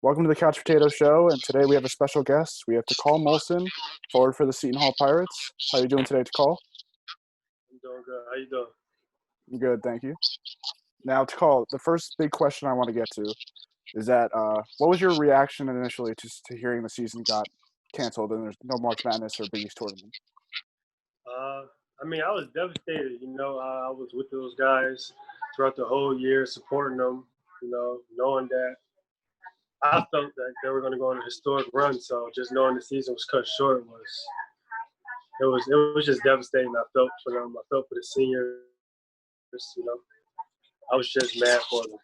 Welcome to the Couch Potato Show, and today we have a special guest. We have Takal Molson, forward for the Seton Hall Pirates. How are you doing today, Takal? I'm doing good. How you doing? I'm good, thank you. Now, Takal, the first big question I want to get to is that what was your reaction initially to hearing the season got canceled and there's no March Madness or Big East tournament? Uh, I was devastated. I was with those guys throughout the whole year, supporting them. Knowing that I felt that they were going to go on a historic run. So just knowing the season was cut short was just devastating. I felt for them. I felt for the seniors. I was just mad for them.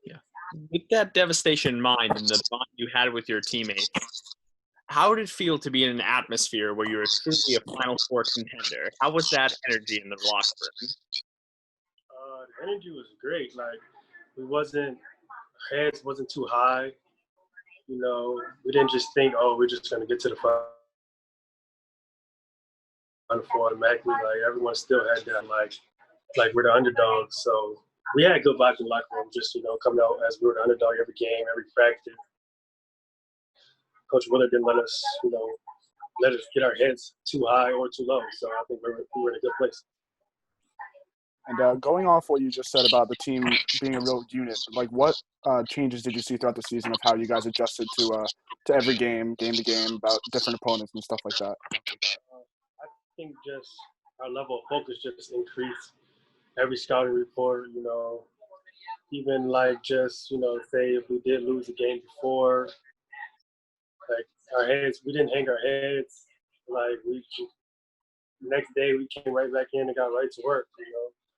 Yeah. With that devastation in mind and the bond you had with your teammates, how did it feel to be in an atmosphere where you were truly a Final Four contender? How was that energy in the locker room? The energy was great. Like, heads wasn't too high. We didn't just think, oh, we're just going to get to the Final Four automatically. Like, everyone still had that, like we're the underdogs. So we had good vibes in the locker room, just, coming out as we were the underdog every game, every practice. Coach Willard didn't let us get our heads too high or too low. So I think we were in a good place. And going off what you just said about the team being a real unit, like what changes did you see throughout the season of how you guys adjusted to every game to game, about different opponents and stuff like that? I think just our level of focus just increased. Every scouting report, even say if we did lose a game before, like our heads, we didn't hang our heads. Like next day we came right back in and got right to work.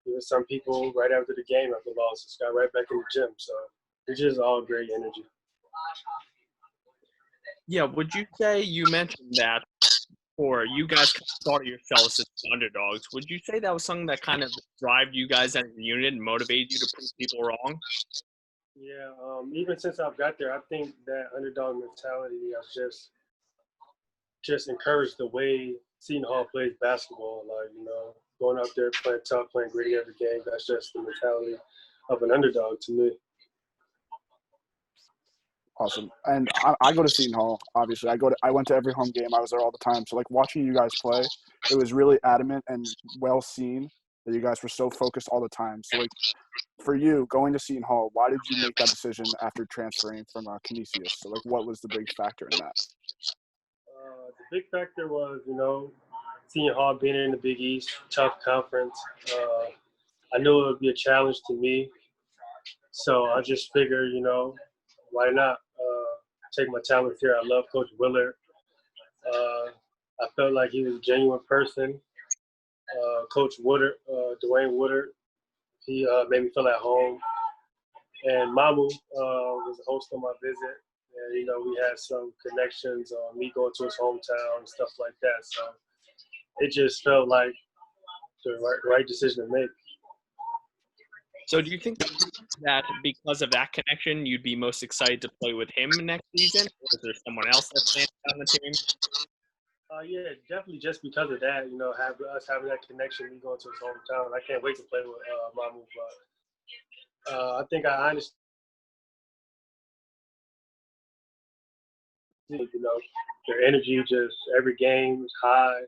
Even some people right after the game after the loss just got right back in the gym. So it's just all great energy. Yeah, would you say you mentioned that or you guys thought of yourselves as underdogs? Would you say that was something that kind of drove you guys as a unit and motivated you to prove people wrong? Yeah, even since I've got there, I think that underdog mentality has just encouraged the way Seton Hall plays basketball. Like, going out there playing tough, playing gritty every game. That's just the mentality of an underdog to me. Awesome. And I go to Seton Hall, obviously. I went to every home game. I was there all the time. So, like, watching you guys play, it was really adamant and well seen that you guys were so focused all the time. So, like, for you, going to Seton Hall, why did you make that decision after transferring from Canisius? So, like, what was the big factor in that? The big factor was, Seton Hall being in the Big East, tough conference. I knew it would be a challenge to me. So I just figured, why not take my talents here? I love Coach Willard. I felt like he was a genuine person. Coach Woodard, Dwayne Woodard, he made me feel at home. And Mamu was the host on my visit. And, we had some connections on me going to his hometown and stuff like that. So it just felt like the right decision to make. So do you think that because of that connection, you'd be most excited to play with him next season? Or is there someone else that's standing out on the team? Yeah, definitely just because of that, having that connection, me going to his hometown. I can't wait to play with Mamu. But I think I understand, their energy just every game is high.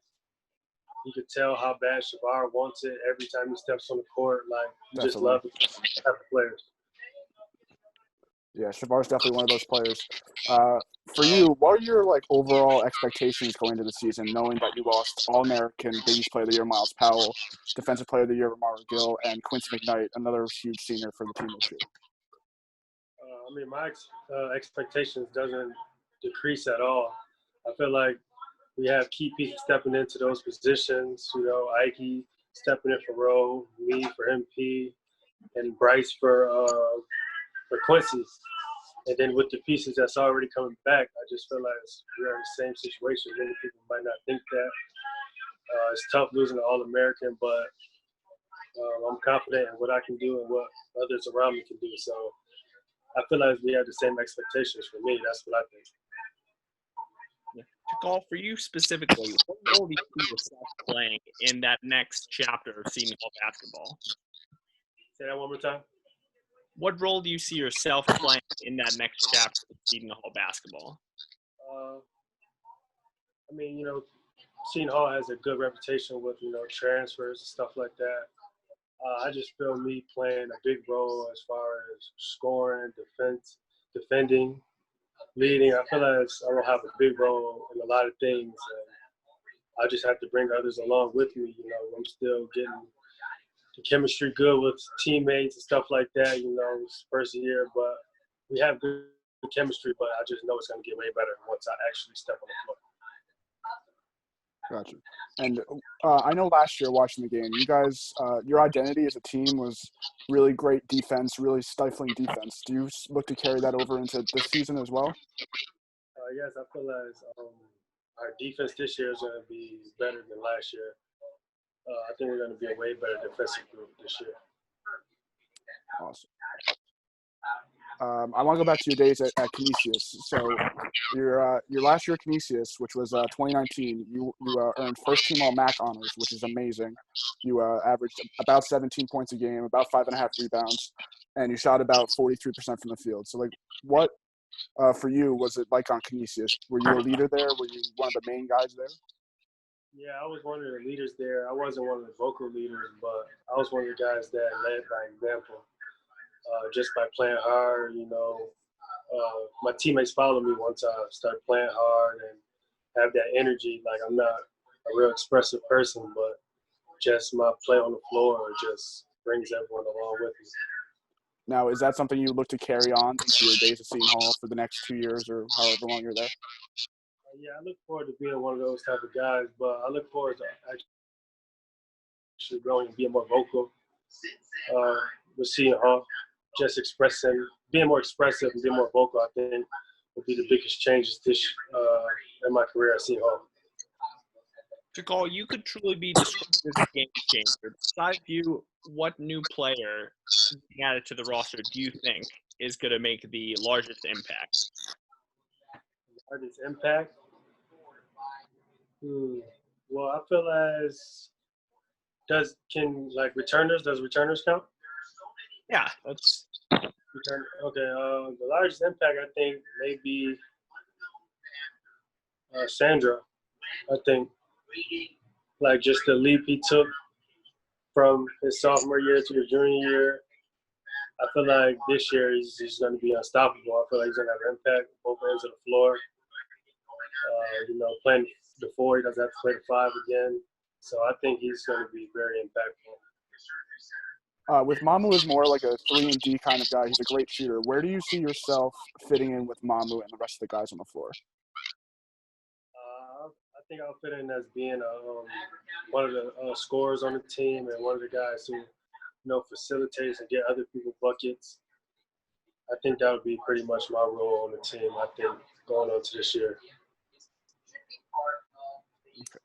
You could tell how bad Shavar wants it every time he steps on the court. Like, you just love the type of players. Yeah, Shavar's definitely one of those players. For you, what are your overall expectations going into the season, knowing that you lost All-American, Big East Player of the Year Miles Powell, Defensive Player of the Year Romaro Gill, and Quincy McKnight, another huge senior for the team this year? My expectations doesn't decrease at all. I feel like we have key pieces stepping into those positions. Ike stepping in for Rowe, me for MP, and Bryce for Quincy. And then with the pieces that's already coming back, I just feel like we're in the same situation. Many people might not think that. It's tough losing an All-American, but I'm confident in what I can do and what others around me can do. So I feel like we have the same expectations for me. That's what I think. Takal, for you specifically, what role do you see yourself playing in that next chapter of Seton Hall basketball? Say that one more time. What role do you see yourself playing in that next chapter of Seton Hall basketball? I mean, Seton Hall has a good reputation with, transfers and stuff like that. I just feel me playing a big role as far as scoring, defending, leading. I feel like I will have a big role in a lot of things. And I just have to bring others along with me. I'm still getting the chemistry good with teammates and stuff like that. It's first year, but we have good chemistry. But I just know it's going to get way better once I actually step on the floor. Gotcha. And I know last year watching the game, you guys, your identity as a team was really great defense, really stifling defense. Do you look to carry that over into this season as well? Yes, I feel like our defense this year is going to be better than last year. I think we're going to be a way better defensive group this year. Awesome. I want to go back to your days at Canisius. So your last year at Canisius, which was 2019, you earned first team All MAC honors, which is amazing. You averaged about 17 points a game, about 5.5 rebounds, and you shot about 43% from the field. So like, what for you was it like on Canisius? Were you a leader there? Were you one of the main guys there? Yeah, I was one of the leaders there. I wasn't one of the vocal leaders, but I was one of the guys that led by example. Just by playing hard, my teammates followed me once I started playing hard and have that energy. Like, I'm not a real expressive person, but just my play on the floor just brings everyone along with me. Now, is that something you look to carry on into your days at Seton Hall for the next 2 years or however long you're there? Yeah, I look forward to being one of those type of guys, but I look forward to actually growing and being more vocal with Seton Hall. Just being more expressive and being more vocal, I think, will be the biggest changes in my career at Seton Hall. Takal, you could truly be described as a game changer. Besides you, what new player being added to the roster do you think is going to make the largest impact? Largest impact? Well, I feel as does returners count? Yeah, that's Okay. The largest impact, I think, may be Sandra. I think, like, just the leap he took from his sophomore year to his junior year. I feel like this year he's going to be unstoppable. I feel like he's going to have impact on both ends of the floor. Playing the 4, he doesn't have to play the 5 again. So I think he's going to be very impactful. With Mamu is more like a 3-and-D kind of guy. He's a great shooter. Where do you see yourself fitting in with Mamu and the rest of the guys on the floor? I think I'll fit in as being one of the scorers on the team and one of the guys who, facilitates and get other people buckets. I think that would be pretty much my role on the team, I think, going on to this year. Okay.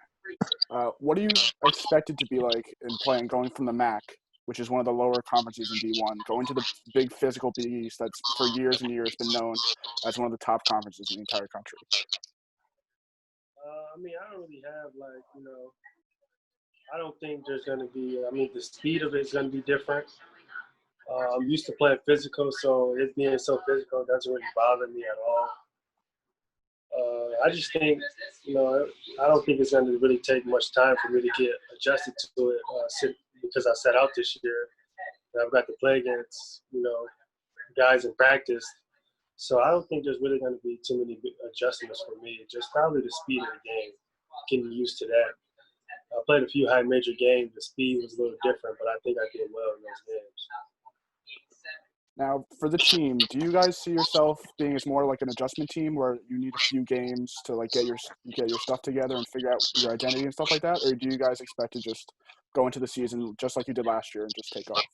What do you expect it to be like in going from the MAC, which is one of the lower conferences in D1, going to the big physical Big East that's for years and years been known as one of the top conferences in the entire country? I don't really have, I don't think there's going to be, the speed of it is going to be different. I'm used to playing physical, so it being so physical doesn't really bother me at all. I just think, I don't think it's going to really take much time for me to get adjusted to it because I set out this year. And I've got to play against, guys in practice. So I don't think there's really going to be too many adjustments for me. Just probably the speed of the game, getting used to that. I played a few high major games. The speed was a little different, but I think I did well in those games. Now, for the team, do you guys see yourself being as more like an adjustment team where you need a few games to like get your stuff together and figure out your identity and stuff like that, or do you guys expect to just go into the season just like you did last year and just take off?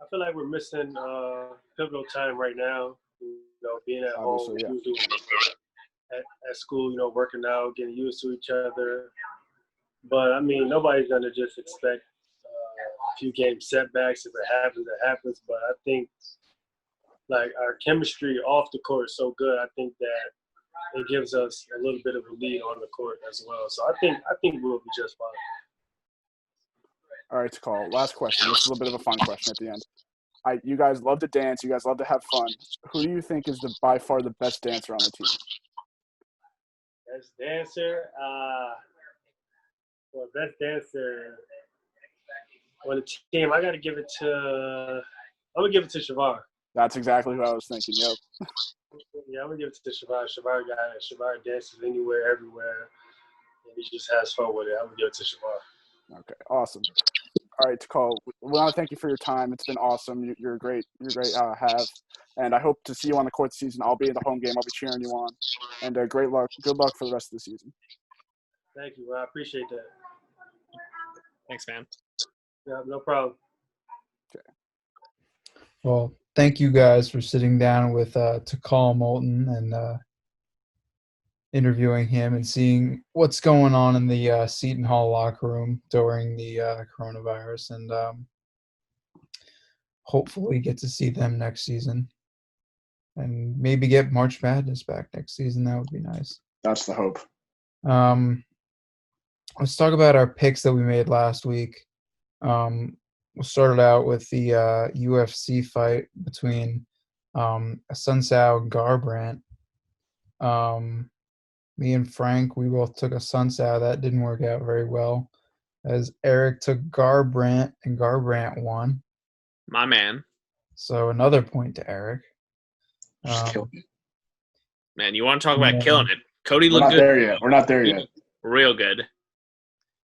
I feel like we're missing pivotal time right now. Being at Obviously, home, yeah. at school, working out, getting used to each other. But nobody's gonna just expect a few game setbacks. If it happens, it happens. But I think like our chemistry off the court is so good. I think that it gives us a little bit of a lead on the court as well. So I think we'll be just fine. All right, Takal. Last question. This is a little bit of a fun question at the end. You guys love to dance. You guys love to have fun. Who do you think is by far the best dancer on the team? Best dancer, well, best dancer on the team. I'm gonna give it to Shavar. That's exactly who I was thinking. Yep. Yeah, I'm gonna give it to Shavar. Shavar dances anywhere, everywhere, and he just has fun with it. I'm gonna give it to Shavar. Okay. Awesome. All right, Takal. We want to thank you for your time. It's been awesome. You're great. You're great. Have, and I hope to see you on the court this season. I'll be in the home game. I'll be cheering you on. And great luck. Good luck for the rest of the season. Thank you. I appreciate that. Thanks, man. Yeah, no problem. Okay. Well, thank you guys for sitting down with Takal Molson and interviewing him and seeing what's going on in the Seton Hall locker room during the coronavirus, and hopefully get to see them next season and maybe get March Madness back next season. That would be nice. That's the hope. Let's talk about our picks that we made last week. We'll start it out with the UFC fight between Sunsao and Garbrandt. Me and Frank, we both took a Sunsao. That didn't work out very well, as Eric took Garbrandt, and Garbrandt won. My man. So another point to Eric. Just killed me. Man, you want to talk about Yeah. killing it. Cody We're looked not good. there yet. We're not there yet. Real good.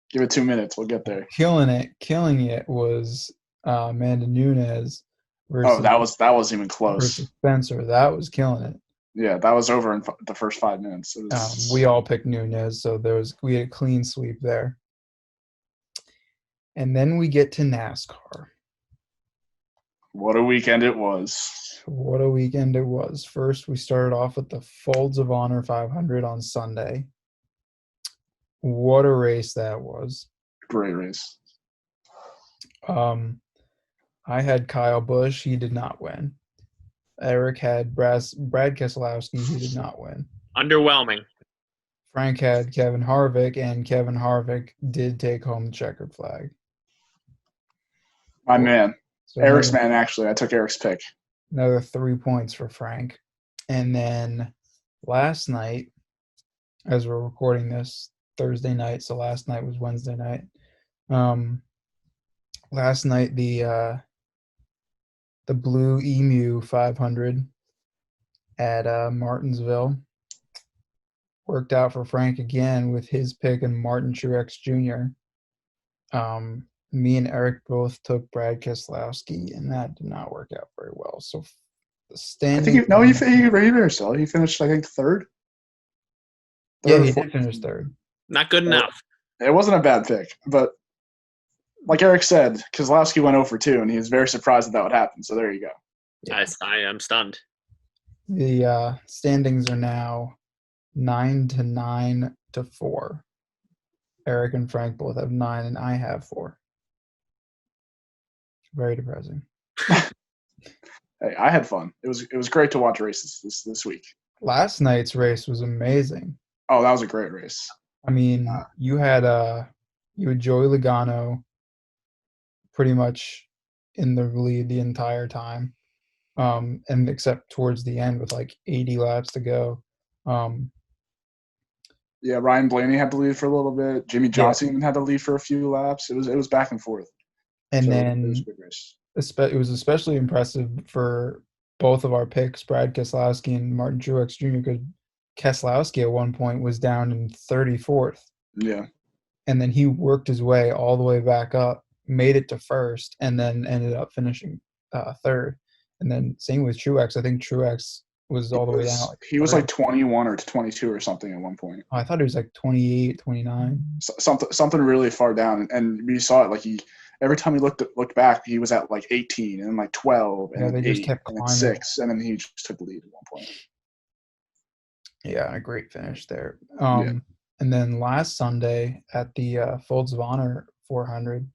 Give it 2 minutes. We'll get there. Killing it was Amanda Nunes versus, Oh, that wasn't even close. versus Spencer. That was killing it. Yeah, that was over in the first 5 minutes. It was, We all picked Nunes, so we had a clean sweep there. And then we get to NASCAR. what a weekend it was. What a weekend it was. First, we started off with the Folds of Honor 500 on Sunday. What a race that was. Great race. I had Kyle Busch. He did not win. Eric had Brad Keselowski. He did not win. Underwhelming. Frank had Kevin Harvick, and Kevin Harvick did take home the checkered flag. My man. So Eric's man, actually. I took Eric's pick. Another 3 points for Frank. And then last night, as we're recording this, Thursday night, so last night was Wednesday night. Last night, the Blue Emu 500 at Martinsville worked out for Frank again with his pick and Martin Truex Jr. Me and Eric both took Brad Keselowski, and that did not work out very well. So the I standing. think he finished, he finished, I think, third. Yeah, he did finish third. Not good enough. It wasn't a bad pick, but like Eric said, Keselowski went 0 for 2, and he was very surprised that would happen. So there you go. Yeah. I am stunned. The standings are now 9-9 to 4. Eric and Frank both have 9, and I have 4. Very depressing. Hey, I had fun. It was great to watch races this week. Last night's race was amazing. Oh, that was a great race. I mean, you had Joey Logano pretty much in the lead the entire time, and except towards the end with like 80 laps to go. Yeah, Ryan Blaney had the lead for a little bit. Jimmy Johnson even had the lead for a few laps. It was back and forth. And So then it was a good race. it was especially impressive for both of our picks, Brad Keselowski and Martin Truex Jr., because Keselowski at one point was down in 34th. Yeah. And then he worked his way all the way back up, made it to first, and then ended up finishing third. And then same with Truex. I think Truex was all the way down. He was like 21 or 22 or something at one point. I thought he was like 28, 29. Something really far down. And we saw it, like every time he looked back, he was at like 18 and like 12 and they 8 just kept and climbing. 6, and then he just took the lead at one point. Yeah, a great finish there. Yeah. And then last Sunday at the Folds of Honor 400,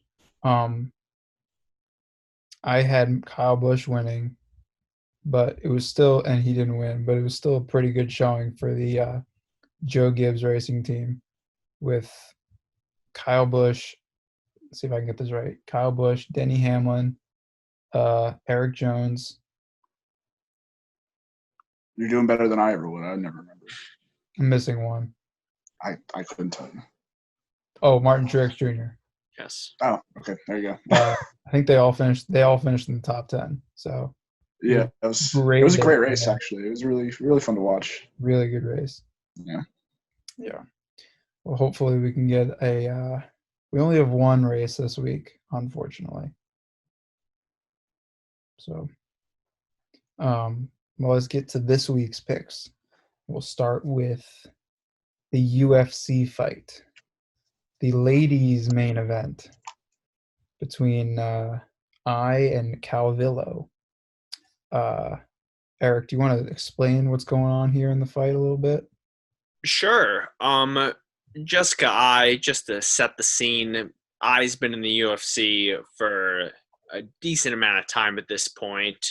I had Kyle Busch winning, but it was still, and he didn't win, but it was still a pretty good showing for the Joe Gibbs Racing Team with Kyle Busch. Let's see if I can get this right. Kyle Busch, Denny Hamlin, Eric Jones. You're doing better than I ever would. I never remember. I'm missing one. I couldn't tell you. Oh, Martin Truex Jr. Yes. Oh, okay. There you go. I think they all finished in the top 10. So Yeah, it was great a great day, race, man. actually. It was really, really fun to watch. Really good race. Yeah. Yeah. Well, hopefully we can get we only have one race this week, unfortunately. So, well, let's get to this week's picks. We'll start with the UFC fight, the ladies' main event between I and Calvillo. Eric, do you want to explain what's going on here in the fight a little bit? Sure. Jessica I, just to set the scene, I's been in the UFC for a decent amount of time at this point.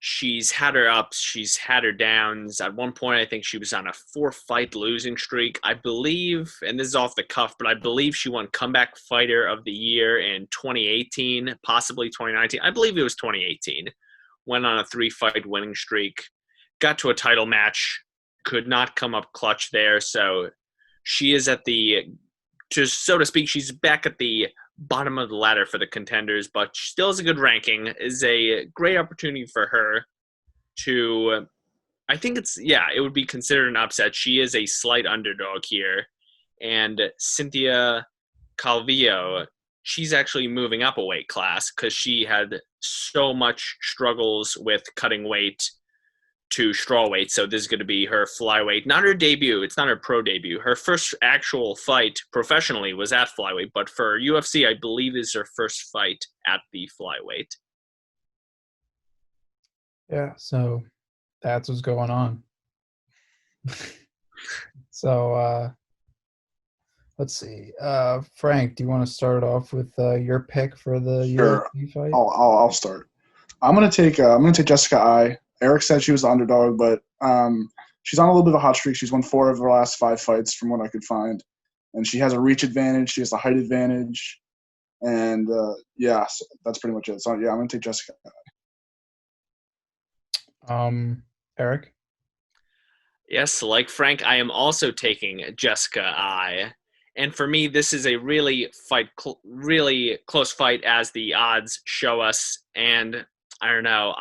She's had her ups, she's had her downs. At one point, I think she was on a 4-fight losing streak. I believe, and this is off the cuff, but I believe she won Comeback Fighter of the Year in 2018, possibly 2019. I believe it was 2018. Went on a 3-fight winning streak, got to a title match, could not come up clutch there. So she is at so to speak, she's back at the bottom of the ladder for the contenders, but still has a good ranking. Is a great opportunity for her to, I think it would be considered an upset. She is a slight underdog here. And Cynthia Calvillo, she's actually moving up a weight class because she had so much struggles with cutting weight to strawweight. So this is going to be her flyweight, not her debut. It's not her pro debut. Her first actual fight professionally was at flyweight, but for UFC, I believe is her first fight at the flyweight. Yeah, so that's what's going on. So let's see. Frank, do you want to start off with your pick for the UFC fight? I'll start. I'm gonna take Jessica I. Eric said she was the underdog, but she's on a little bit of a hot streak. She's won 4 of her last 5 fights, from what I could find, and she has a reach advantage. She has a height advantage, and so that's pretty much it. So yeah, I'm gonna take Jessica I. Eric. Yes, like Frank, I am also taking Jessica I. And for me, this is a really close fight, as the odds show us. And I don't know,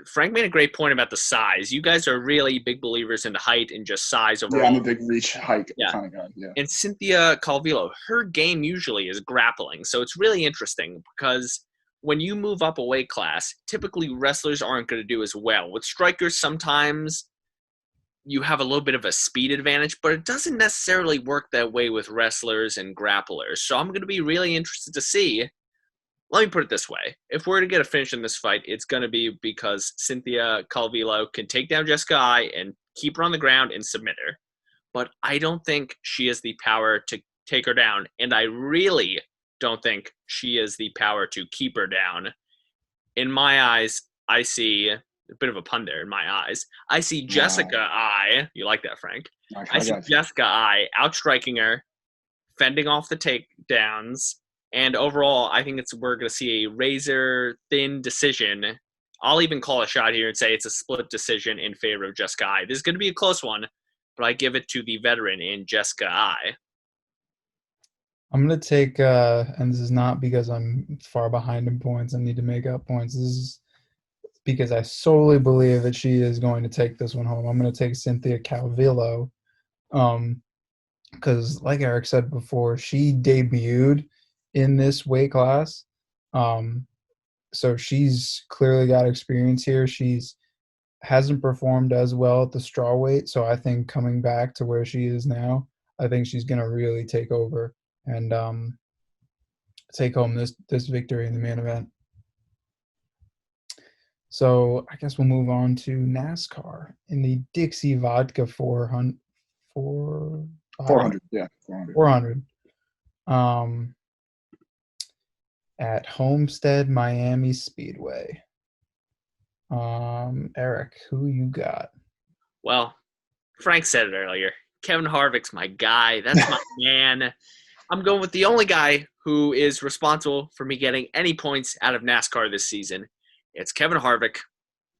Frank made a great point about the size. You guys are really big believers in the height and just size overall. Yeah, I'm a big reach height kind of guy. Yeah. And Cynthia Calvillo, her game usually is grappling. So it's really interesting because when you move up a weight class, typically wrestlers aren't going to do as well. With strikers, sometimes you have a little bit of a speed advantage, but it doesn't necessarily work that way with wrestlers and grapplers. So I'm going to be really interested to see. Let me put it this way. If we're to get a finish in this fight, it's going to be because Cynthia Calvillo can take down Jessica I and keep her on the ground and submit her. But I don't think she has the power to take her down, and I really don't think she has the power to keep her down. In my eyes, I see a bit of a pun there in my eyes. I see Jessica I. You like that, Frank? I see Jessica I outstriking her, fending off the takedowns, and overall, I think we're going to see a razor-thin decision. I'll even call a shot here and say it's a split decision in favor of Jessica I. This is going to be a close one, but I give it to the veteran in Jessica I. I'm going to take, and this is not because I'm far behind in points, I need to make up points. This is because I solely believe that she is going to take this one home. I'm going to take Cynthia Calvillo, because like Eric said before, she debuted in this weight class. So she's clearly got experience here. She's hasn't performed as well at the strawweight. So I think coming back to where she is now, I think she's going to really take over and take home this victory in the main event. So I guess we'll move on to NASCAR in the Dixie Vodka 400. 400, yeah, 400. At Homestead Miami Speedway. Eric, who you got? Well, Frank said it earlier. Kevin Harvick's my guy. That's my man. I'm going with the only guy who is responsible for me getting any points out of NASCAR this season. It's Kevin Harvick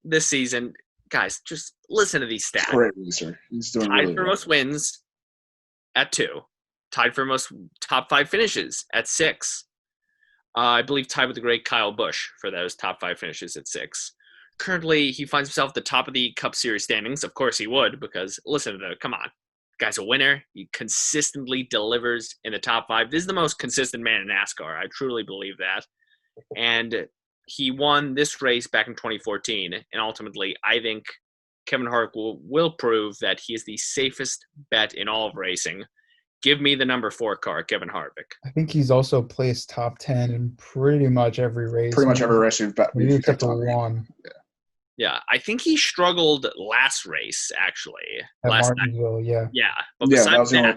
this season. Guys, just listen to these stats. Great research. He's doing Tied really for well. most wins at 2. Tied for most top 5 finishes at 6. I believe tied with the great Kyle Busch for those top 5 finishes at 6. Currently, he finds himself at the top of the Cup Series standings. Of course he would, because listen to come on. Guy's a winner. He consistently delivers in the top 5. This is the most consistent man in NASCAR. I truly believe that. And he won this race back in 2014. And ultimately, I think Kevin Harvick will prove that he is the safest bet in all of racing. Give me the number 4 car, Kevin Harvick. I think he's also placed top 10 in pretty much every race. Pretty much every race Maybe except for one. Yeah, I think he struggled last race, actually. At last Martinsville, night. yeah. Yeah. But Yeah,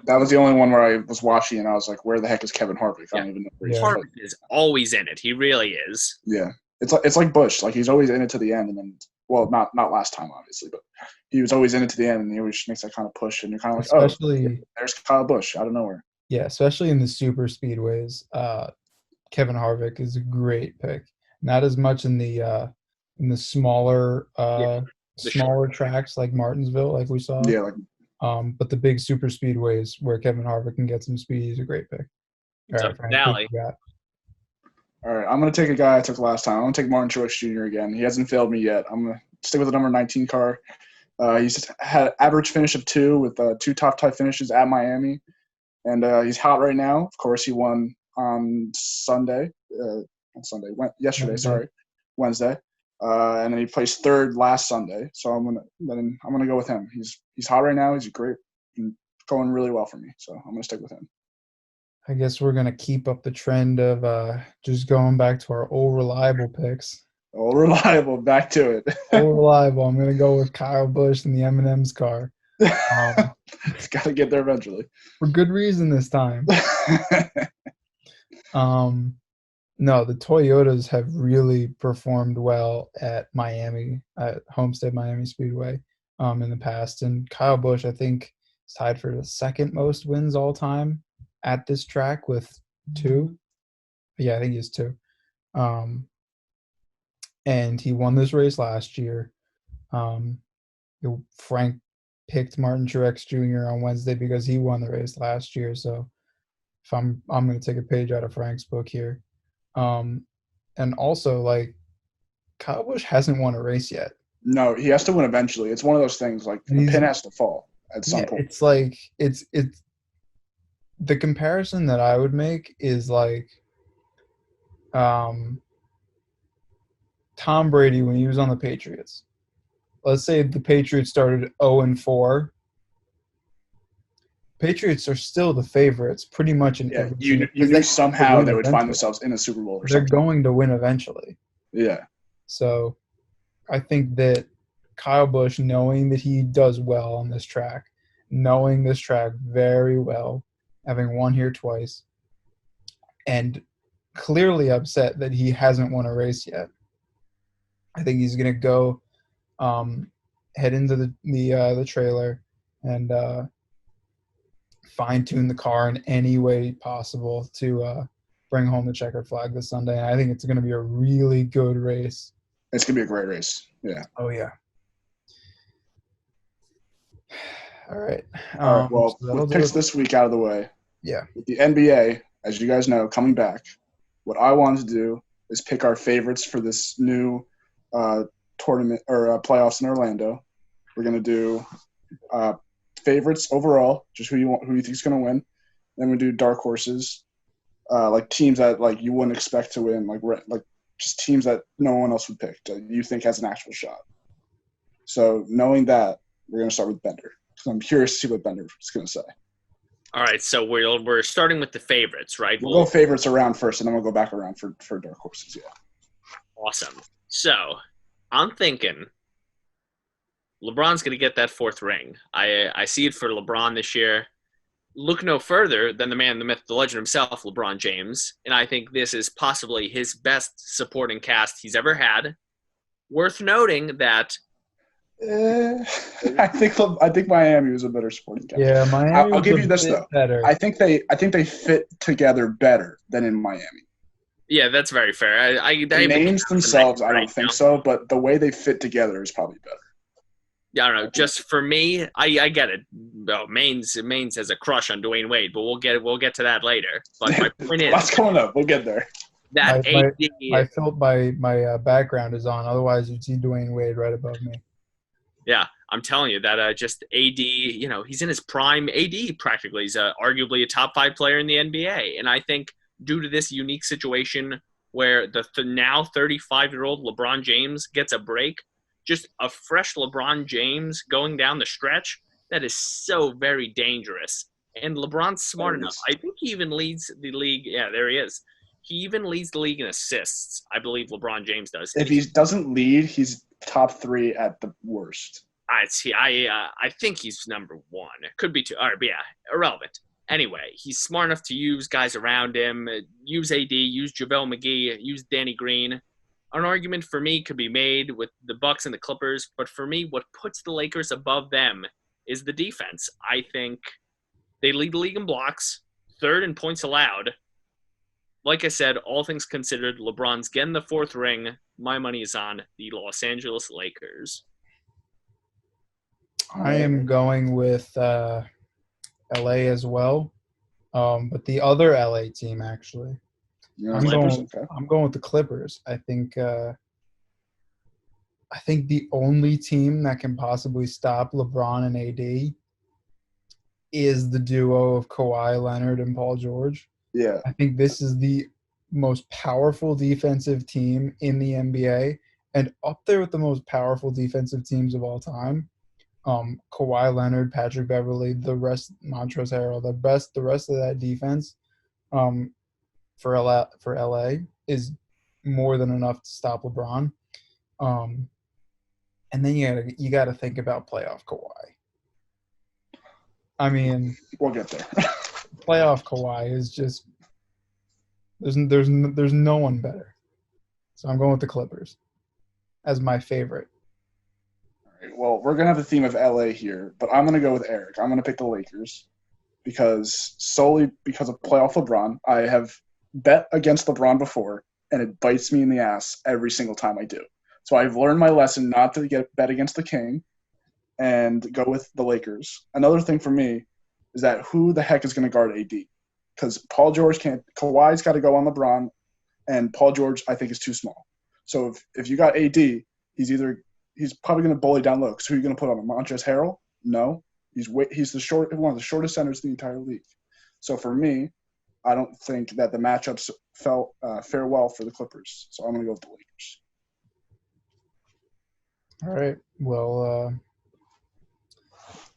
that was the only one where I was watching and I was like, where the heck is Kevin Harvick? I don't even know where he's Harvick is always in it. He really is. Yeah. It's like Busch. Like, he's always in it to the end. And then, well, not last time, obviously, but he was always in it to the end, and he always makes that kind of push. And you're kind of like, especially, there's Kyle Busch out of nowhere. Yeah, especially in the super speedways. Kevin Harvick is a great pick. Not as much in the smaller smaller tracks like Martinsville, like we saw. Yeah, but the big super speedways where Kevin Harvick can get some speed, he's a great pick. All right, Frank, all right, I'm going to take a guy I took last time. I'm going to take Martin Truex Jr. again. He hasn't failed me yet. I'm going to stick with the number 19 car. He's had an average finish of 2 with 2 top 5 finishes at Miami. And he's hot right now. Of course, he won on Wednesday. And then he placed 3rd last Sunday. So I'm gonna go with him. He's hot right now. He's great, going really well for me. So I'm gonna stick with him. I guess we're gonna keep up the trend of just going back to our old reliable picks. Old reliable, back to it. Old reliable. I'm gonna go with Kyle Busch in the M&M's car. It's got to get there eventually. For good reason this time. No, the Toyotas have really performed well at Miami, at Homestead Miami Speedway in the past. And Kyle Busch, I think, is tied for the 2nd most wins all time at this track with 2. Yeah, I think he has 2. And he won this race last year. Frank picked Martin Truex Jr. on Wednesday because he won the race last year. So if I'm going to take a page out of Frank's book here. And also, like, Kyle Busch hasn't won a race yet. No, he has to win eventually. It's one of those things, like, the pin has to fall at some point. It's like it's the comparison that I would make is like Tom Brady when he was on the Patriots. Let's say the Patriots started 0-4. Patriots are still the favorites pretty much in every you knew somehow they would find themselves in a Super Bowl or something. They're going to win eventually. Yeah. So I think that Kyle Busch, knowing that he does well on this track, knowing this track very well, having won here twice, and clearly upset that he hasn't won a race yet, I think he's going to go head into the trailer and fine-tune the car in any way possible to bring home the checkered flag this Sunday. And I think it's going to be a really good race. It's going to be a great race. Yeah. Oh, yeah. All right. All right. Well, so with picks this week out of the way. Yeah. With the NBA, as you guys know, coming back, what I wanted to do is pick our favorites for this new tournament or playoffs in Orlando. We're going to do favorites overall, just who you think is going to win. Then we do dark horses, like teams that like you wouldn't expect to win, like just teams that no one else would pick that you think has an actual shot. So knowing that, we're going to start with Bender. So I'm curious to see what Bender is going to say. All right, so we're starting with the favorites, right? We'll go favorites around first, and then we'll go back around for dark horses. Yeah. Awesome. So I'm thinking LeBron's going to get that 4th ring. I see it for LeBron this year. Look no further than the man, the myth, the legend himself, LeBron James. And I think this is possibly his best supporting cast he's ever had. Worth noting that I think Miami was a better supporting cast. Yeah, Miami. I'll give you this though. Better. I think they fit together better than in Miami. Yeah, that's very fair. The names themselves, I don't think now. so, but the way they fit together is probably better. Yeah, I don't know. Just for me, I get it. Well, Maines has a crush on Dwayne Wade, but we'll get to that later. But my point is, That's coming up. We'll get there. That my background is on. Otherwise, you'd see Dwayne Wade right above me. Yeah, I'm telling you that just AD, he's in his prime. AD practically is arguably a top 5 player in the NBA, and I think due to this unique situation where the now 35-year-old LeBron James gets a break, just a fresh LeBron James going down the stretch, that is so very dangerous. And LeBron's smart enough. I think he even leads the league. Yeah, there he is. He even leads the league in assists. I believe LeBron James does. If he doesn't lead, he's top 3 at the worst. I think he's number 1. It could be 2. All right, but yeah, irrelevant. Anyway, he's smart enough to use guys around him, use AD, use JaVale McGee, use Danny Green. An argument for me could be made with the Bucks and the Clippers, but for me, what puts the Lakers above them is the defense. I think they lead the league in blocks, 3rd in points allowed. Like I said, all things considered, LeBron's getting the 4th ring. My money is on the Los Angeles Lakers. I am going with LA as well, but the other LA team actually. Yeah, I'm going with the Clippers. I think the only team that can possibly stop LeBron and AD is the duo of Kawhi Leonard and Paul George. Yeah. I think this is the most powerful defensive team in the NBA and up there with the most powerful defensive teams of all time. Kawhi Leonard, Patrick Beverley, the rest, Montrezl Harrell, the rest of that defense for LA is more than enough to stop LeBron. And then you got to think about playoff Kawhi. I mean, we'll get there. Playoff Kawhi is just there's no one better. So I'm going with the Clippers as my favorite. All right, well, we're gonna have the theme of LA here, but I'm gonna go with Eric. I'm gonna pick the Lakers solely because of playoff LeBron. I have bet against LeBron before, and it bites me in the ass every single time I do. So I've learned my lesson not to bet against the King and go with the Lakers. Another thing for me is that who the heck is going to guard AD? Because Paul George can't – Kawhi's got to go on LeBron, and Paul George I think is too small. So if you got AD, he's probably going to bully down low. Because who are you going to put on him? Montrezl Harrell? No. He's one of the shortest centers in the entire league. So for me, I don't think that the matchups felt fare well for the Clippers. So I'm going to go with the Lakers. All right. Well,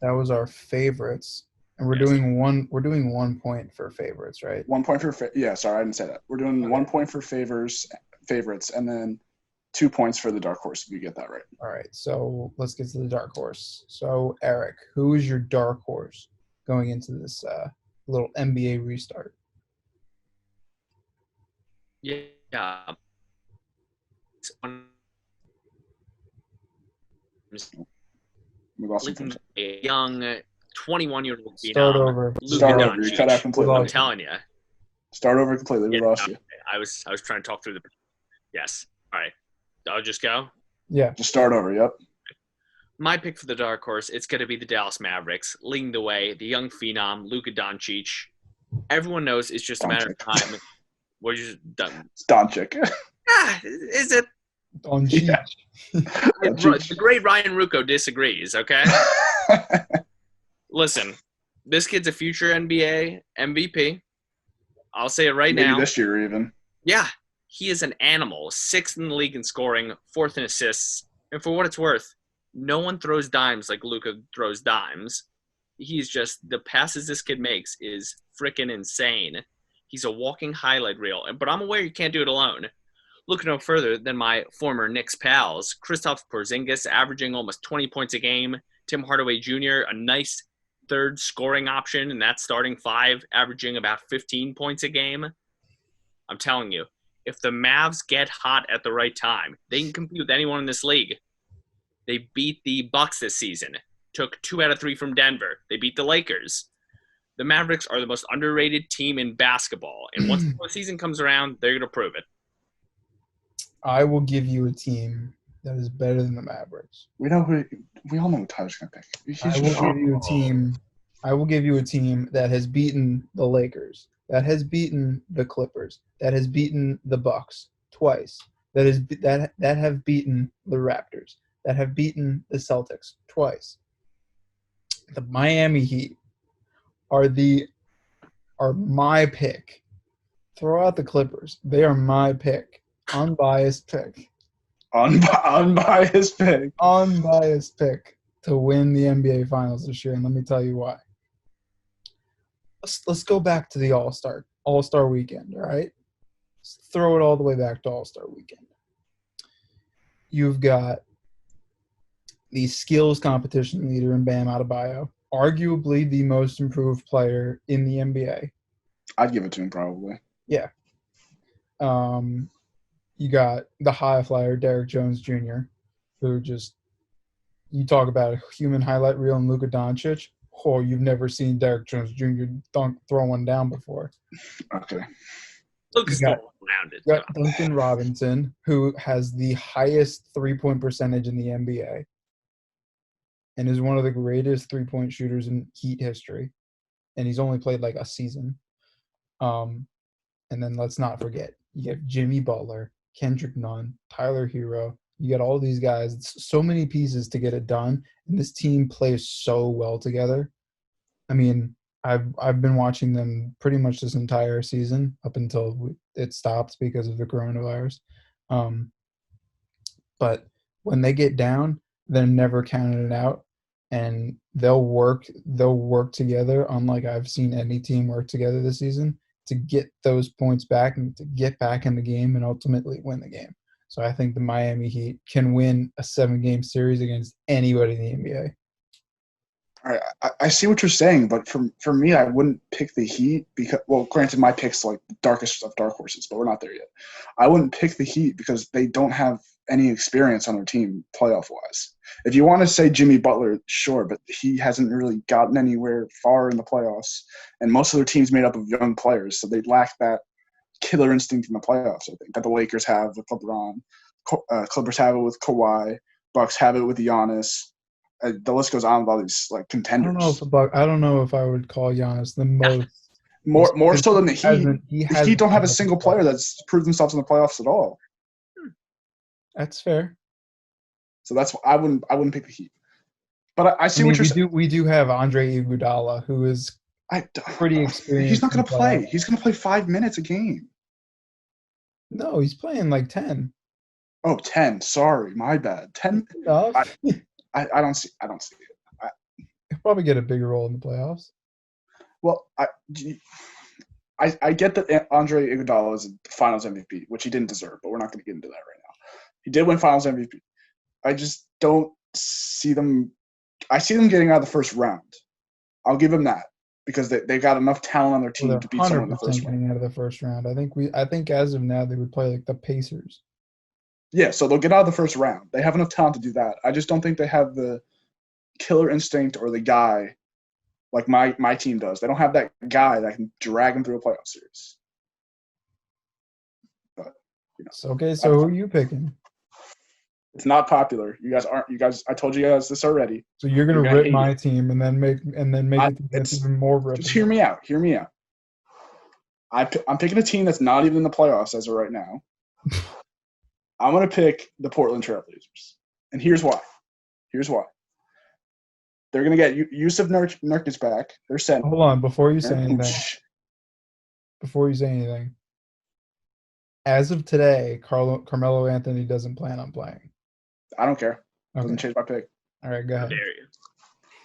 that was our favorites, and we're doing 1 point for favorites, right? 1 point for sorry, I didn't say that. We're doing 1 point for favorites, and then 2 points for the dark horse if you get that right. All right. So let's get to the dark horse. So Eric, who is your dark horse going into this little NBA restart? Yeah. We lost a young 21-year-old Start over. Start over. You cut out completely. I'm telling you. Start over completely. We lost you. I was trying to talk through the. Yes. All right. I'll just go. Yeah. Just start over. Yep. My pick for the dark horse, it's going to be the Dallas Mavericks, leading the way. The young phenom, Luka Doncic. Everyone knows it's just a matter of time. What you just done? It's Doncic. Is it? Doncic. Yeah. The great Ryan Rucco disagrees, okay? Listen, this kid's a future NBA MVP. I'll say it right now. Maybe this year even. Yeah, he is an animal. 6th in the league in scoring, 4th in assists. And for what it's worth, no one throws dimes like Luka throws dimes. He's just – the passes this kid makes is freaking insane. He's a walking highlight reel. But I'm aware you can't do it alone. Look no further than my former Knicks pals, Kristaps Porzingis averaging almost 20 points a game, Tim Hardaway Jr., a nice third scoring option in that starting 5, averaging about 15 points a game. I'm telling you, if the Mavs get hot at the right time, they can compete with anyone in this league. They beat the Bucks this season, took 2 out of 3 from Denver. They beat the Lakers. the Mavericks are the most underrated team in basketball. And once the season comes around, they're going to prove it. I will give you a team that is better than the Mavericks. We all know who Tyler's gonna pick. I will give you a team that has beaten the Lakers, that has beaten the Clippers, that has beaten the Bucks twice, that have beaten the Raptors, that have beaten the Celtics twice. The Miami Heat are my pick. Throw out the Clippers. They are my pick. Unbiased pick. Unbiased pick. Unbiased pick to win the NBA Finals this year, and let me tell you why. Let's go back to the All-Star Weekend, all right? Let's throw it all the way back to All-Star Weekend. You've got the skills competition leader in Bam Adebayo, arguably the most improved player in the NBA. I'd give it to him probably. Yeah. You got the high flyer, Derrick Jones Jr., who just – you talk about a human highlight reel and Luka Doncic. Oh, you've never seen Derrick Jones Jr. throw one down before. Okay. Luka's still rounded. You got Duncan Robinson, who has the highest three-point percentage in the NBA and is one of the greatest three-point shooters in Heat history. And he's only played like a season. And then let's not forget, you have Jimmy Butler, Kendrick Nunn, Tyler Hero. You got all these guys. It's so many pieces to get it done, and this team plays so well together. I mean, I've been watching them pretty much this entire season up until it stopped because of the coronavirus. But when they get down, they're never counting it out, and they'll work together, unlike I've seen any team work together this season, to get those points back and to get back in the game and ultimately win the game. So I think the Miami Heat can win a 7-game series against anybody in the NBA. All right, I see what you're saying, but for me, I wouldn't pick the Heat because, well, granted, my pick's like the darkest of dark horses, but we're not there yet. I wouldn't pick the Heat because they don't have any experience on their team playoff-wise. If you want to say Jimmy Butler, sure, but he hasn't really gotten anywhere far in the playoffs, and most of their team's made up of young players, so they lack that killer instinct in the playoffs, I think, that the Lakers have with LeBron. Clippers have it with Kawhi. Bucks have it with Giannis. The list goes on with all these like contenders. I don't know if I would call Giannis the most. More so than the Heat. The Heat don't have a single player that's proved themselves in the playoffs at all. That's fair. So that's I wouldn't pick the Heat. But I see what you're saying. We do have Andre Iguodala, who is pretty experienced. He's not going to play. He's going to play 5 minutes a game. No, he's playing like 10. Oh, 10. Sorry, my bad. 10. I don't see it. He'll probably get a bigger role in the playoffs. Well, I get that Andre Iguodala is a Finals MVP, which he didn't deserve, but we're not going to get into that right now. He did win Finals MVP. I just don't see them. I see them getting out of the first round. I'll give them that because they got enough talent on their team to beat someone in the first round. Getting out of the first round. I think as of now they would play like the Pacers. Yeah, so they'll get out of the first round. They have enough talent to do that. I just don't think they have the killer instinct or the guy like my team does. They don't have that guy that can drag them through a playoff series. But, okay, so who are you picking? It's not popular. You guys. I told you guys this already. So you're gonna rip my team and then make it even more ripping. Just hear me out. I'm picking a team that's not even in the playoffs as of right now. I'm going to pick the Portland Trailblazers. And here's why. They're going to get Yusuf Nurkic back. They're sent. Hold on, before you say anything. As of today, Carmelo Anthony doesn't plan on playing. I don't care. Okay. Doesn't change my pick. All right, go ahead. How dare you?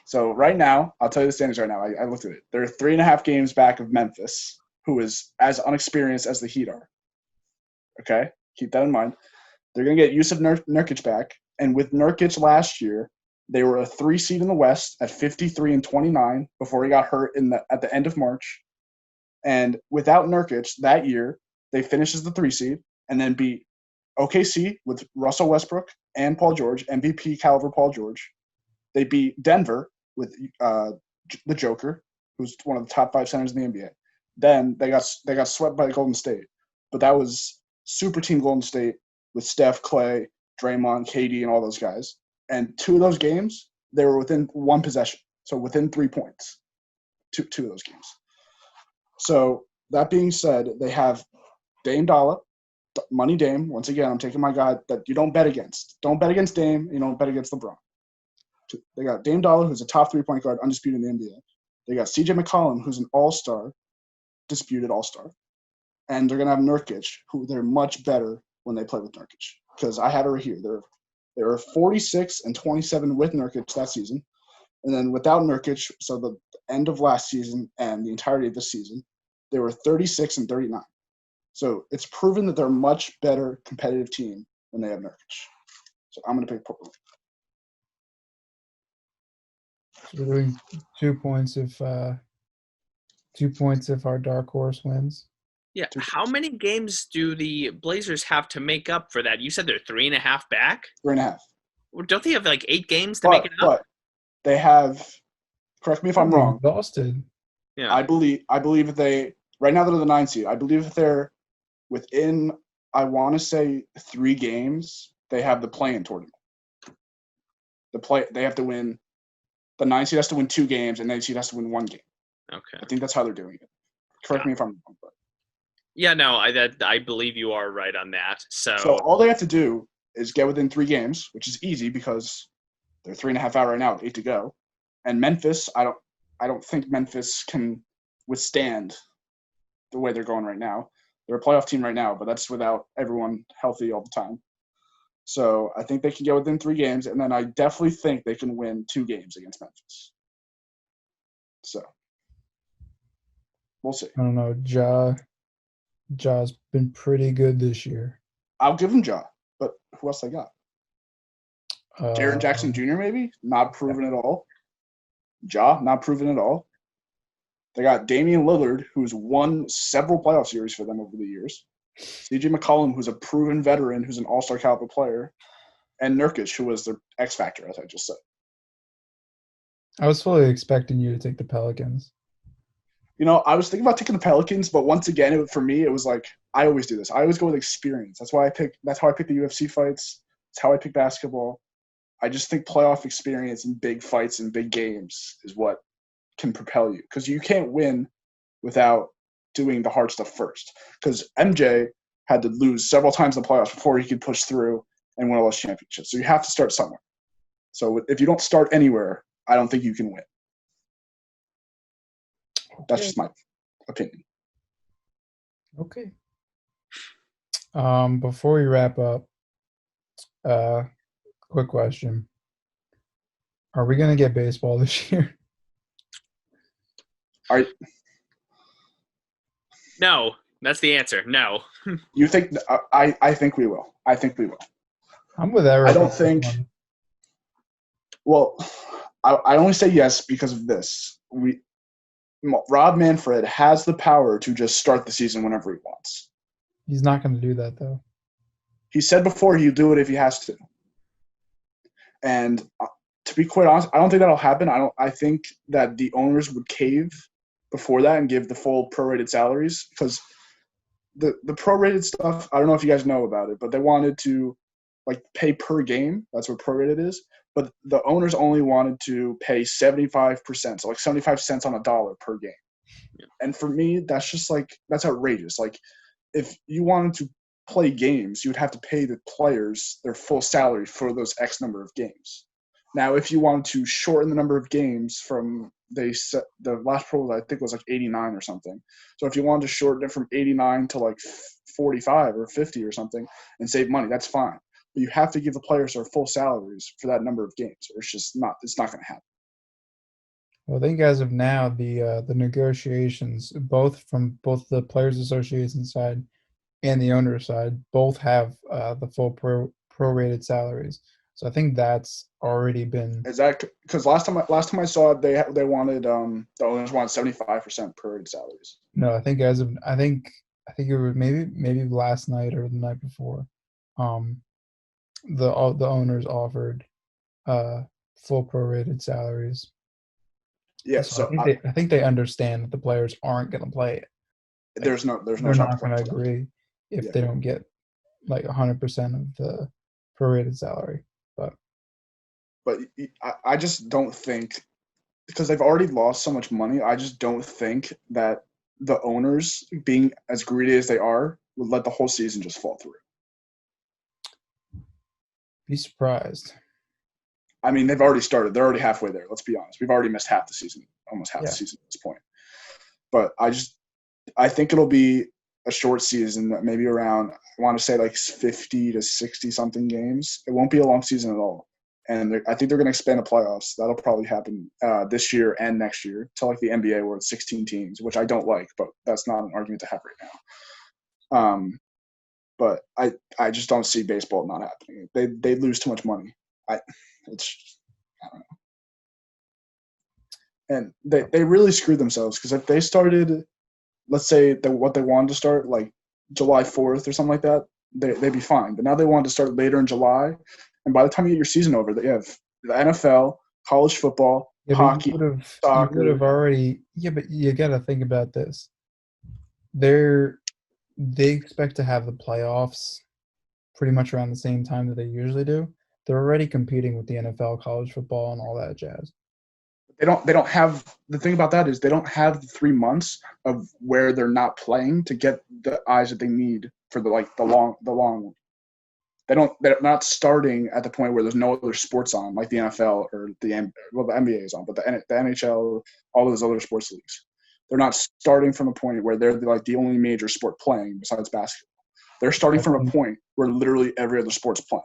So right now, I'll tell you the standings right now. I looked at it. They're 3.5 games back of Memphis, who is as unexperienced as the Heat are. Okay? Keep that in mind. They're going to get Yusuf Nurkic back. And with Nurkic last year, they were a 3 seed in the West at 53-29 before he got hurt at the end of March. And without Nurkic that year, they finished as the 3 seed and then beat OKC with Russell Westbrook and Paul George, MVP caliber Paul George. They beat Denver with the Joker, who's one of the top 5 centers in the NBA. Then they got swept by Golden State, but that was super team Golden State with Steph, Clay, Draymond, KD, and all those guys. And 2 of those games, they were within 1 possession, so within 3 points. 2 of those games. So that being said, they have Dame Dollar, Money Dame. Once again, I'm taking my guy that you don't bet against. Don't bet against Dame. You don't bet against LeBron. They got Dame Dollar, who's a top 3-point guard, undisputed in the NBA. They got CJ McCollum, who's an all-star, disputed all-star. And they're going to have Nurkic, who they're much better when they play with Nurkic. Because I have it right here. They were 46 and 27 with Nurkic that season. And then without Nurkic, so the end of last season and the entirety of this season, they were 36 and 39. So it's proven that they're a much better competitive team when they have Nurkic. So I'm going to pick Portland. So we're doing 2 points if 2 points if our dark horse wins. Yeah. How many games do the Blazers have to make up for that? You said they're 3.5 back? 3.5. Well, don't they have like 8 games to make it up? But they have, correct me if I'm wrong. Exhausted. Yeah. I believe that they, right now they're the 9 seed. I believe that they're within, I want to say 3 games, they have the play-in tournament. They have to win, the 9 seed has to win 2 games, and the 8 seed has to win 1 game. Okay. I think that's how they're doing it. Correct me if I'm wrong. But. Yeah, no, I believe you are right on that. So all they have to do is get within 3 games, which is easy because they're 3.5 out right now with 8 to go. And Memphis, I don't think Memphis can withstand the way they're going right now. They're a playoff team right now, but that's without everyone healthy all the time. So I think they can get within 3 games, and then I definitely think they can win 2 games against Memphis. So we'll see. I don't know. Ja's been pretty good this year. I'll give him Ja, but who else they got? Jaren Jackson Jr. maybe? Not proven at all. Ja, not proven at all. They got Damian Lillard, who's won several playoff series for them over the years. CJ McCollum, who's a proven veteran, who's an all-star caliber player. And Nurkic, who was the X factor, as I just said. I was fully expecting you to take the Pelicans. You know, I was thinking about taking the Pelicans, but once again, for me, it was like, I always do this. I always go with experience. That's how I pick the UFC fights. That's how I pick basketball. I just think playoff experience and big fights and big games is what can propel you. Because you can't win without doing the hard stuff first. Because MJ had to lose several times in the playoffs before he could push through and win all those championships. So you have to start somewhere. So if you don't start anywhere, I don't think you can win. That's just my opinion. Okay. Before we wrap up, quick question. Are we going to get baseball this year? no, that's the answer. No. You think I think we will. I think we will. I'm with Eric. I don't think. Well, I only say yes because of this. Rob Manfred has the power to just start the season whenever he wants. He's not going to do that, though. He said before he'll do it if he has to. And to be quite honest, I don't think that'll happen. I think that the owners would cave before that and give the full prorated salaries because the prorated stuff, I don't know if you guys know about it, but they wanted to pay per game. That's what prorated is. But the owners only wanted to pay 75%, so 75 cents on a dollar per game. Yeah. And for me, that's just that's outrageous. If you wanted to play games, you would have to pay the players their full salary for those X number of games. Now, if you wanted to shorten the number of games from the last Pro Bowl, I think was 89 or something. So if you wanted to shorten it from 89 to 45 or 50 or something and save money, that's fine. But you have to give the players their full salaries for that number of games, or it's not going to happen. Well, I think as of now, the negotiations, both the Players Association side and the owner side, both have the full prorated salaries. So I think that's already been. Is that because last time I saw it, they wanted the owners wanted 75% prorated salaries. No, I think I think it was maybe last night or the night before. The owners offered full prorated salaries. Yeah, So so I think they understand that the players aren't going to play it. there's no They're shot not to play going to for them. agree if Yeah. they don't get like 100% of the prorated salary. But I just don't think, because they've already lost so much money, I just don't think that the owners, being as greedy as they are, would let the whole season just fall through. Be surprised. I mean, they've already started. They're already halfway there. Let's be honest. We've already missed half the season, almost half the season at this point. But I think it'll be a short season, maybe around, I want to say like 50 to 60 something games. It won't be a long season at all. And I think they're going to expand the playoffs. That'll probably happen this year and next year to like the NBA where it's 16 teams, which I don't like, but that's not an argument to have right now. But I just don't see baseball not happening. They lose too much money. I don't know. And they really screwed themselves, because if they started, let's say what they wanted to start like July 4th or something like that, they'd be fine. But now they wanted to start later in July, and by the time you get your season over, they have the NFL, college football, hockey, soccer. You would have already. Yeah, but you got to think about this. They expect to have the playoffs pretty much around the same time that they usually do. They're already competing with the NFL, college football, and all that jazz. They don't have, the thing about that is they don't have the 3 months of where they're not playing to get the eyes that they need for the long. They're not starting at the point where there's no other sports on, like the NFL or the NBA is on, but the NHL, all those other sports leagues. They're not starting from a point where they're like the only major sport playing besides basketball. They're starting from a point where literally every other sport's playing.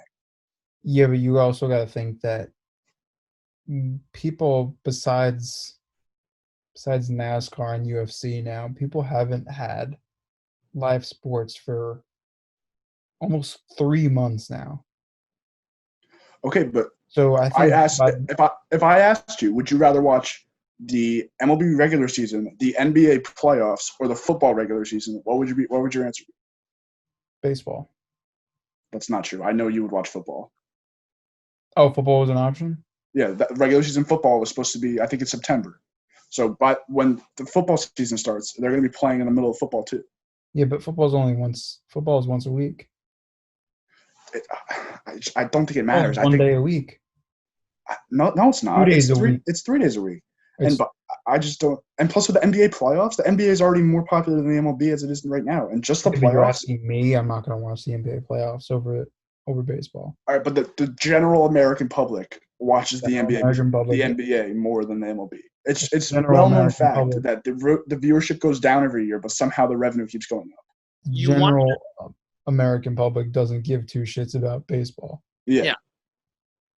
Yeah, but you also got to think that people besides NASCAR and UFC now, people haven't had live sports for almost 3 months now. Okay, but so I think if I asked you, would you rather watch the MLB regular season, the NBA playoffs, or the football regular season? What would your answer be? Baseball. That's not true. I know you would watch football. Oh, football was an option? Yeah, the regular season football was supposed to be, I think it's September. So when the football season starts, they're going to be playing in the middle of football too. Yeah, but football is once a week. I don't think it matters. One day a week. No, it's not. 2 days a week. It's 3 days a week. But I just don't. And plus, with the NBA playoffs, the NBA is already more popular than the MLB as it is right now. And just the playoffs. If you're asking me, I'm not going to watch the NBA playoffs over baseball. All right, but the general American public watches the NBA more than the MLB. It's well-known fact that the viewership goes down every year, but somehow the revenue keeps going up. General American public doesn't give two shits about baseball. Yeah.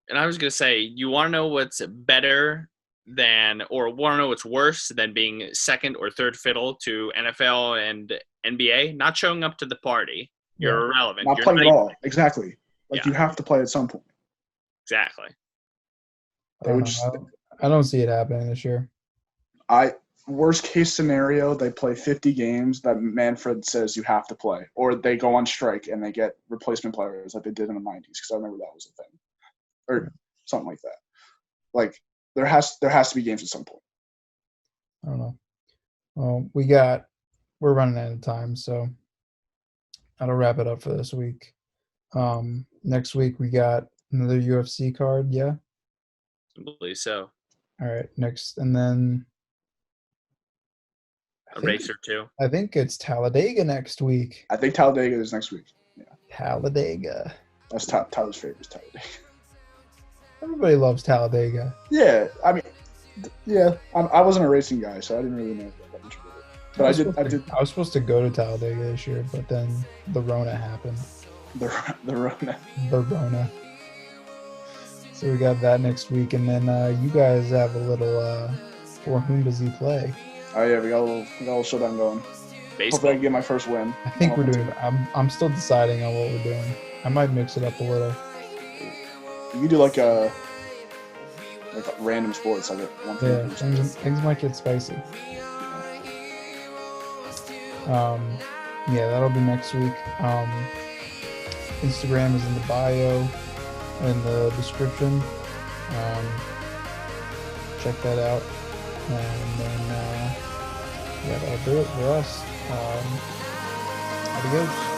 And I was going to say, you want to know what's better than, or want to know what's worse than being second or third fiddle to NFL and NBA? Not showing up to the party. You're irrelevant. Not playing at all. Exactly. You have to play at some point. Exactly. I don't see it happening this year. Worst case scenario, they play 50 games that Manfred says you have to play, or they go on strike and they get replacement players like they did in the 90s, because I remember that was a thing, or something like that. Like there has to be games at some point. I don't know. Well, we're running out of time, so that'll wrap it up for this week. Next week we got another UFC card, yeah? I believe so. All right, next, and then a race or two. I think it's Talladega next week. I think Talladega is next week. Yeah. Talladega. That's Tyler's favorite is Talladega. Everybody loves Talladega. Yeah, I mean, yeah. I wasn't a racing guy, so I didn't really know that much about it. But I did. I was supposed to go to Talladega this year, but then the Rona happened. The Rona. The Rona. So we got that next week, and then you guys have a little For Whom Does He Play? Oh yeah, we got a little showdown going. Baseball. Hopefully I can get my first win. I think we're doing. I'm still deciding on what we're doing. I might mix it up a little. You can do like a random sports, like one thing. Yeah, things might get spicy. Yeah, that'll be next week. Instagram is in the bio, in the description. Check that out. And then, yeah, that'll do it for us. Adios.